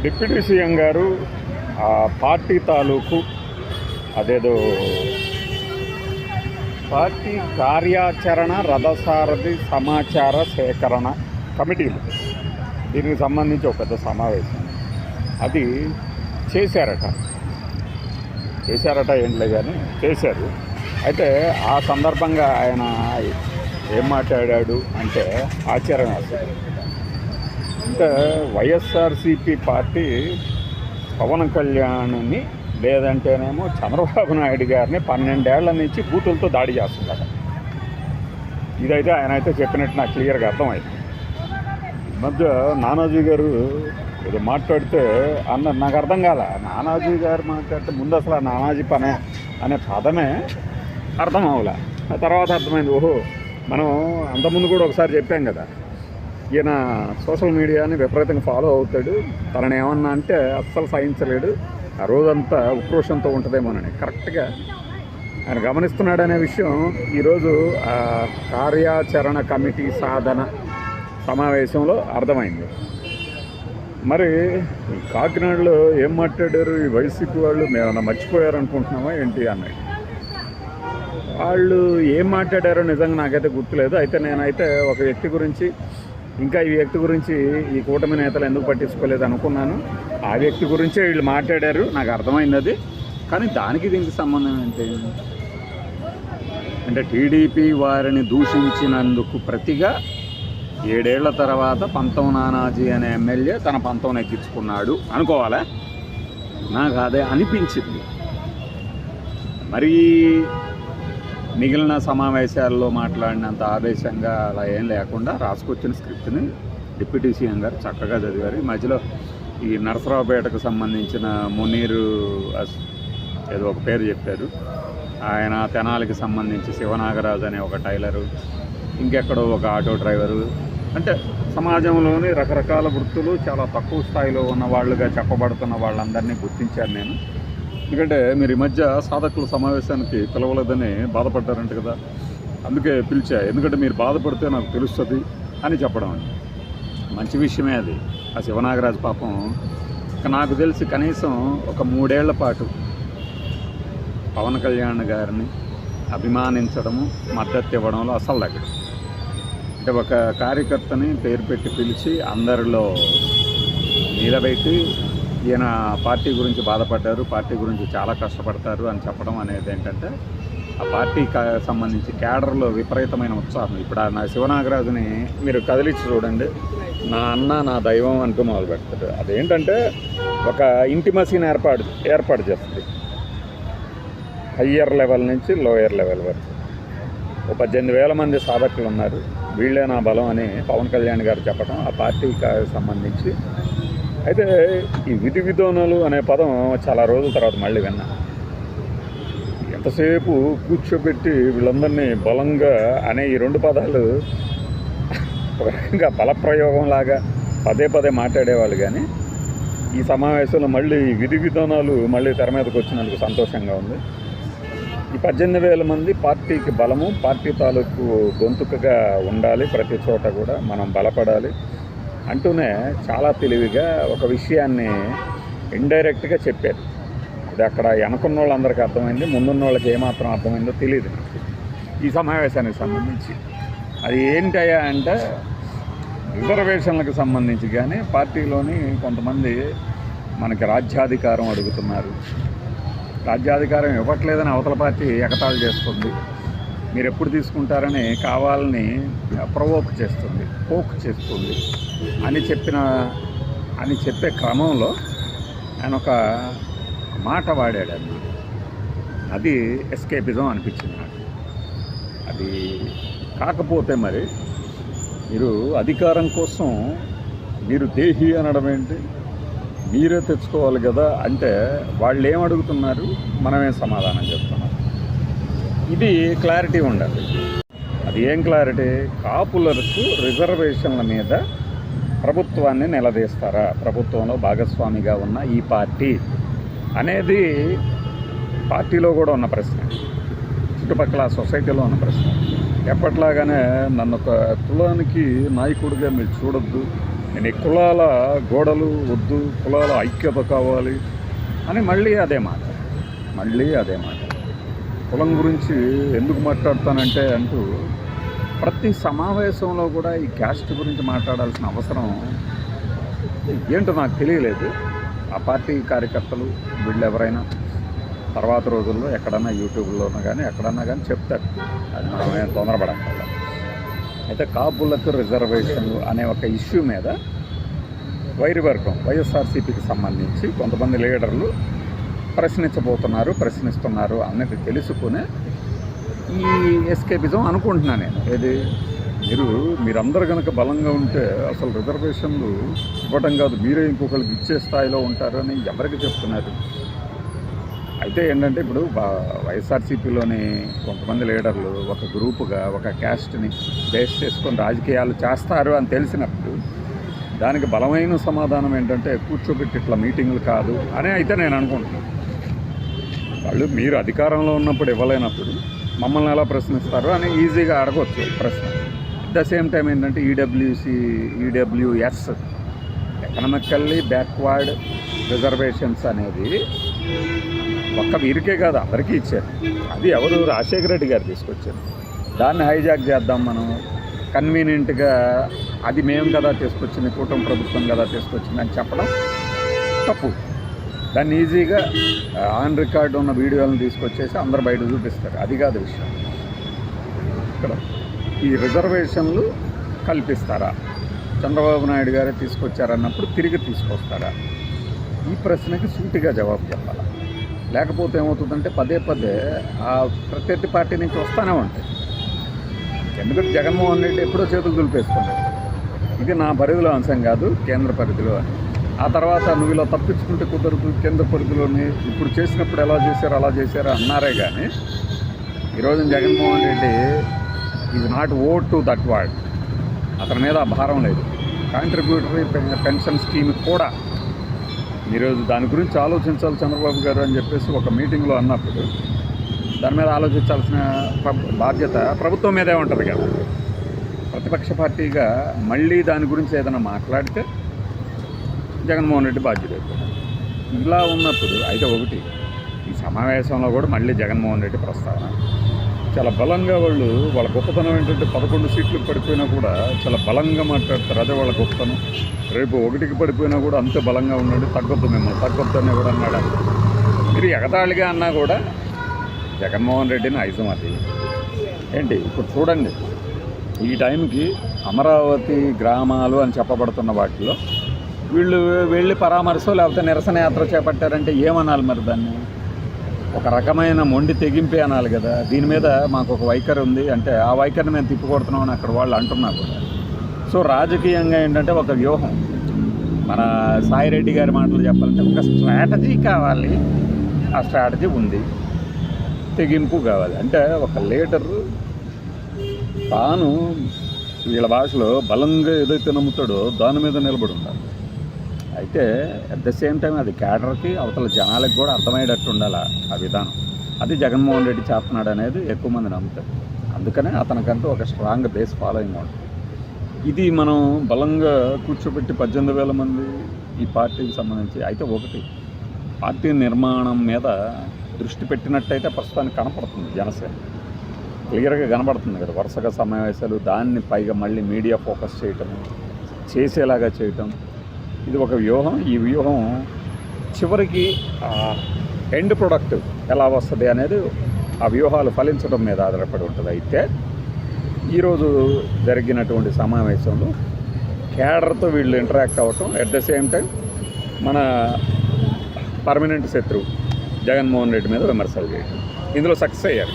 Deputy CM గారు ఆ party తాలూకు అదేదో పార్టీ కార్యాచరణ రథసారథి సమాచార సేకరణ కమిటీలు దీనికి సంబంధించి ఒక పెద్ద సమావేశం అది చేశారట ఏంట్లే కానీ చేశారు. అయితే ఆ సందర్భంగా ఆయన ఏం మాట్లాడాడు అంటే ఆశ్చర్యం వేస్తుంది. అంటే వైఎస్ఆర్సీపీ పార్టీ పవన్ కళ్యాణ్ని లేదంటేనేమో చంద్రబాబు నాయుడు గారిని 12 ఏళ్ల నుంచి బూతులతో దాడి చేస్తుందట. ఇదైతే ఆయన అయితే చెప్పినట్టు నాకు క్లియర్గా అర్థమైంది. ఈ మధ్య నానాజీ గారు ఇది మాట్లాడితే నాకు అర్థం కాల. నానాజీ గారు మాట్లాడితే ముందు అసలు ఆ నానాజీ పనే అనే పదమే అర్థం అవ్వలే. తర్వాత అర్థమైంది, ఓహో మనం అంతకుముందు కూడా ఒకసారి చెప్పాం కదా, ఈయన సోషల్ మీడియాని విపరీతంగా ఫాలో అవుతాడు, తనని ఏమన్నా అంటే అస్సలు సహించలేడు, ఆ రోజంతా ఉక్రోషంతో ఉంటుందేమోనని కరెక్ట్గా ఆయన గమనిస్తున్నాడు అనే విషయం ఈరోజు కార్యాచరణ కమిటీ సాధన సమావేశంలో అర్థమైంది. మరి కాకినాడలో ఏం మాట్లాడారు ఈ వైసీపీ వాళ్ళు, మేమన్నా మర్చిపోయారనుకుంటున్నామా ఏంటి అన్నాడు. వాళ్ళు ఏం మాట్లాడారో నిజంగా నాకైతే గుర్తులేదు. అయితే నేనైతే ఒక వ్యక్తి గురించి, ఇంకా ఈ వ్యక్తి గురించి ఈ కూటమి నేతలు ఎందుకు పట్టించుకోలేదు అనుకున్నాను. ఆ వ్యక్తి గురించే వీళ్ళు మాట్లాడారు, నాకు అర్థమైంది అది. కానీ దానికి దీనికి సంబంధం ఏంటి అంటే టీడీపీ వారిని దూషించినందుకు ప్రతిగా 7 ఏళ్ల తర్వాత పంతం నానాజీ అనే ఎమ్మెల్యే తన పంతం ఎక్కించుకున్నాడు అనుకోవాలా? నాకు అదే అనిపించింది. మరి మిగిలిన సమావేశాల్లో మాట్లాడినంత ఆవేశంగా అలా ఏం లేకుండా రాసుకొచ్చిన స్క్రిప్ట్ని డిప్యూటీ సీఎం గారు చక్కగా చదివారు. ఈ మధ్యలో ఈ నరసరావుపేటకు సంబంధించిన మునీరు ఏదో ఒక పేరు చెప్పారు, ఆయన తెనాలికి సంబంధించి శివనాగరాజు అనే ఒక టైలరు, ఇంకెక్కడో ఒక ఆటో డ్రైవరు, అంటే సమాజంలోని రకరకాల వృత్తులు చాలా తక్కువ స్థాయిలో ఉన్న వాళ్ళుగా చెప్పబడుతున్న వాళ్ళందరినీ గుర్తించాను నేను. ఎందుకంటే మీరు ఈ మధ్య సాధకుల సమావేశానికి పిలవలేదని బాధపడ్డారంట కదా, అందుకే పిలిచా. ఎందుకంటే మీరు బాధపడితే నాకు తెలుస్తుంది అని చెప్పడం మంచి విషయమే అది. ఆ శివనాగరాజు పాపం నాకు తెలిసి కనీసం ఒక 3 ఏళ్ల పాటు పవన్ కళ్యాణ్ గారిని అభిమానించడము, మద్దతు ఇవ్వడంలో అసలు దగ్గర. అంటే ఒక కార్యకర్తని పేరు పెట్టి పిలిచి అందరిలో నిలబెట్టి ఈయన పార్టీ గురించి బాధపడ్డారు, పార్టీ గురించి చాలా కష్టపడతారు అని చెప్పడం అనేది ఏంటంటే ఆ పార్టీకి సంబంధించి క్యాడర్లో విపరీతమైన ఉత్సాహం. ఇప్పుడు నా శివనాగరాజుని మీరు కదిలించి చూడండి, నా అన్న నా దైవం అంటూ మొదలు పెడతాడు. అదేంటంటే ఒక ఇంటిమసీని ఏర్పాటు చేస్తుంది, హయ్యర్ లెవెల్ నుంచి లోయర్ లెవెల్ వరకు. ఒక 18,000 మంది సాధకులు ఉన్నారు, వీళ్ళే నా బలం అని పవన్ కళ్యాణ్ గారు చెప్పడం ఆ పార్టీకి సంబంధించి. అయితే ఈ విధి విధానాలు అనే పదం చాలా రోజుల తర్వాత మళ్ళీ విన్నా. ఎంతసేపు కూర్చోబెట్టి వీళ్ళందరినీ బలంగా అనే ఈ 2 పదాలు ఒక రకంగా బలప్రయోగంలాగా పదే మాట్లాడేవాళ్ళు. కానీ ఈ సమావేశంలో మళ్ళీ విధి విధానాలు మళ్ళీ తెర మీదకి వచ్చినందుకు సంతోషంగా ఉంది. ఈ 18,000 మంది పార్టీకి బలము, పార్టీ తాలూకు గొంతుకగా ఉండాలి, ప్రతి చోట కూడా మనం బలపడాలి అంటూనే చాలా తెలివిగా ఒక విషయాన్ని ఇండైరెక్ట్గా చెప్పారు. ఇది అక్కడ వెనకున్న వాళ్ళందరికీ అర్థమైంది, ముందున్న వాళ్ళకి ఏమాత్రం అర్థమైందో తెలియదు నాకు ఈ సమావేశానికి సంబంధించి. అది ఏంటయ్యా అంటే రిజర్వేషన్లకు సంబంధించి కానీ పార్టీలోని కొంతమంది మనకి రాజ్యాధికారం అడుగుతున్నారు, రాజ్యాధికారం ఇవ్వట్లేదని అవతల పార్టీ ఎగతాళి చేస్తుంది, మీరు ఎప్పుడు తీసుకుంటారని కావాలని ప్రవోక్ చేస్తుంది, పోక్ చేస్తుంది అని చెప్పే క్రమంలో ఆయన ఒక మాట వాడాడు. అది ఎస్కేపిజం అనిపించింది నాకు. అది కాకపోతే మరి మీరు అధికారం కోసం మీరు దేహి అనడం ఏంటి, మీరే తెచ్చుకోవాలి కదా అంటే వాళ్ళు ఏం అడుగుతున్నారు, మనమే సమాధానం చెప్తున్నాం. ఇది క్లారిటీ ఉండాలి. అది ఏం క్లారిటీ? కాపులకు రిజర్వేషన్ల మీద ప్రభుత్వాన్ని నిలదీస్తారా, ప్రభుత్వంలో భాగస్వామిగా ఉన్న ఈ పార్టీ అనేది పార్టీలో కూడా ఉన్న ప్రశ్న, చుట్టుపక్కల సొసైటీలో ఉన్న ప్రశ్న. ఎప్పట్లాగానే నన్ను ఒక కులానికి నాయకుడిగా మీరు చూడొద్దు, నేను ఈ కులాల గోడలు వద్దు, కులాల ఐక్యత కావాలి అని మళ్ళీ అదే మాట. కులం గురించి ఎందుకు మాట్లాడతానంటే అంటూ ప్రతి సమావేశంలో కూడా ఈ క్యాస్ట్ గురించి మాట్లాడాల్సిన అవసరం ఏంటో నాకు తెలియలేదు. ఆ పార్టీ కార్యకర్తలు వీళ్ళు ఎవరైనా తర్వాత రోజుల్లో ఎక్కడన్నా యూట్యూబ్లోనూ కానీ ఎక్కడన్నా కానీ చెప్తారు, అది మనమేం తొందరపడక్కర్లేదు. అయితే కాపులకు రిజర్వేషన్లు అనే ఒక ఇష్యూ మీద వైరివర్గం వైఎస్ఆర్సీపీకి సంబంధించి కొంతమంది లీడర్లు ప్రశ్నిస్తున్నారు అన్నది తెలుసుకునే ఈ ఎస్కేపిజం అనుకుంటున్నాను నేను. ఏది మీరందరూ కనుక బలంగా ఉంటే అసలు రిజర్వేషన్లు ఇవ్వటం కాదు, మీరే ఇంకొకరికి ఇచ్చే స్థాయిలో ఉంటారు అని ఎవరికి చెప్తున్నారు? అయితే ఏంటంటే ఇప్పుడు వైఎస్ఆర్సీపీలోని కొంతమంది లీడర్లు ఒక గ్రూపుగా ఒక క్యాస్ట్ని బేస్ చేసుకొని రాజకీయాలు చేస్తారు అని తెలిసినప్పుడు దానికి బలమైన సమాధానం ఏంటంటే కూర్చోబెట్టి ఇట్లా మీటింగులు కాదు అని అయితే నేను అనుకుంటున్నాను. వాళ్ళు మీరు అధికారంలో ఉన్నప్పుడు ఇవ్వలేనప్పుడు మమ్మల్ని ఎలా ప్రశ్నిస్తారు అని ఈజీగా అడగవచ్చు ప్రశ్న. అట్ ద సేమ్ టైం ఏంటంటే ఈడబ్ల్యూఎస్ ఎకనామికల్లీ బ్యాక్వర్డ్ రిజర్వేషన్స్ అనేది ఒక్క వీరికే కాదు అందరికీ ఇచ్చారు. అది ఎవరు రాజశేఖర రెడ్డి గారు తీసుకొచ్చారు. దాన్ని హైజాక్ చేద్దాం మనం కన్వీనియంట్గా, అది మేము కదా తీసుకొచ్చింది, కూటమి ప్రభుత్వం కదా తీసుకొచ్చింది అని చెప్పడం తప్పు. దాన్ని ఈజీగా ఆన్ రికార్డు ఉన్న వీడియోలను తీసుకొచ్చేసి అందరు బయట చూపిస్తారు. అది కాదు విషయం. ఇక్కడ ఈ రిజర్వేషన్లు కల్పిస్తారా, చంద్రబాబు నాయుడు గారే తీసుకొచ్చారన్నప్పుడు తిరిగి తీసుకొస్తారా? ఈ ప్రశ్నకి సూటిగా జవాబు చెప్పాలి. లేకపోతే ఏమవుతుందంటే పదే ఆ ప్రత్యర్థి పార్టీ నుంచి వస్తూనే ఉంటాయి. ఎందుకంటే జగన్మోహన్ రెడ్డి ఎప్పుడో చేతులు దులిపేసుకున్నాడు, ఇది నా పరిధిలో అంశం కాదు, కేంద్ర పరిధిలో అని. ఆ తర్వాత నువ్వు ఇలా తప్పించుకుంటే కుదరదు, కేంద్ర పరిధిలోని ఇప్పుడు చేసినప్పుడు ఎలా చేశారు అలా చేశారు అన్నారే కానీ ఈరోజు Jaganmohan Reddy is not vote to that word. అతని మీద ఆ భారం లేదు. కాంట్రిబ్యూటరీ పెన్షన్ స్కీమ్ కూడా ఈరోజు దాని గురించి ఆలోచించాలి చంద్రబాబు గారు అని చెప్పేసి ఒక మీటింగ్లో అన్నప్పుడు దాని మీద ఆలోచించాల్సిన బాధ్యత ప్రభుత్వం మీదే ఉంటుంది కదా. ప్రతిపక్ష పార్టీగా మళ్ళీ దాని గురించి ఏదైనా మాట్లాడితే జగన్మోహన్ రెడ్డి బాధ్యత అయిపోయింది. ఇలా ఉన్నప్పుడు అయితే ఒకటి ఈ సమావేశంలో కూడా మళ్ళీ జగన్మోహన్ రెడ్డి ప్రస్తావన చాలా బలంగా వాళ్ళ గొప్పతనం ఏంటంటే 11 సీట్లు పడిపోయినా కూడా చాలా బలంగా మాట్లాడతారు. అదే వాళ్ళ గొప్పతనం. రేపు 1కి పడిపోయినా కూడా అంతే బలంగా ఉండండి, మిమ్మల్ని తగ్గొద్దు అని కూడా అన్నాడు. మీరు ఎగతాళిగా అన్నా కూడా జగన్మోహన్ రెడ్డిని ఐజం అది ఏంటి. ఇప్పుడు చూడండి, ఈ టైంకి అమరావతి గ్రామాలు అని చెప్పబడుతున్న వాటిలో వీళ్ళు వెళ్ళి పరామర్శ లేకపోతే నిరసన యాత్ర చేపట్టారంటే ఏమనాలి మరి? దాన్ని ఒక రకమైన మొండి తెగింపే అనాలి కదా. దీని మీద మాకు ఒక వైఖరి ఉంది అంటే ఆ వైఖరిని మేము తిప్పికొడుతున్నాం అని అక్కడ వాళ్ళు అంటున్నారు కూడా. సో రాజకీయంగా ఏంటంటే ఒక వ్యూహం, మన సాయిరెడ్డి గారి మాటలు చెప్పాలంటే ఒక స్ట్రాటజీ కావాలి. ఆ స్ట్రాటజీ ఉంది, తెగింపు కావాలి. అంటే ఒక లీడరు తాను వీళ్ళ భాషలో బలంగా ఏదైతే నమ్ముతాడో దాని మీద నిలబడి ఉండాలి. అయితే అట్ ద సేమ్ టైం అది క్యాడర్కి అవతల జనాలకు కూడా అర్థమయ్యేటట్టు ఉండాలి ఆ విధానం. అది జగన్మోహన్ రెడ్డి చేస్తున్నాడు అనేది ఎక్కువ మంది నమ్ముతారు. అందుకనే అతనికంటూ ఒక స్ట్రాంగ్ బేస్ ఫాలోయింగ్ ఉంటుంది. ఇది మనం బలంగా కూర్చోబెట్టి 18,000 మంది ఈ పార్టీకి సంబంధించి అయితే ఒకటి పార్టీ నిర్మాణం మీద దృష్టి పెట్టినట్టయితే ప్రస్తుతానికి కనపడుతుంది. జనసేన క్లియర్గా కనబడుతుంది కదా. వరుసగా సమావేశాలు, దాన్ని పైగా మళ్ళీ మీడియా ఫోకస్ చేయటం, చేసేలాగా చేయటం, ఇది ఒక వ్యూహం. ఈ వ్యూహం చివరికి ఎండ్ ప్రొడక్ట్ ఎలా వస్తుంది అనేది ఆ వ్యూహాలు ఫలించడం మీద ఆధారపడి ఉంటుంది. అయితే ఈరోజు జరిగినటువంటి సమావేశంలో క్యాడర్తో వీళ్ళు ఇంటరాక్ట్ అవ్వటం, అట్ ద సేమ్ టైం మన పర్మనెంట్ శత్రువు జగన్మోహన్ రెడ్డి మీద విమర్శలు చేయటం, ఇందులో సక్సెస్ అయ్యారు.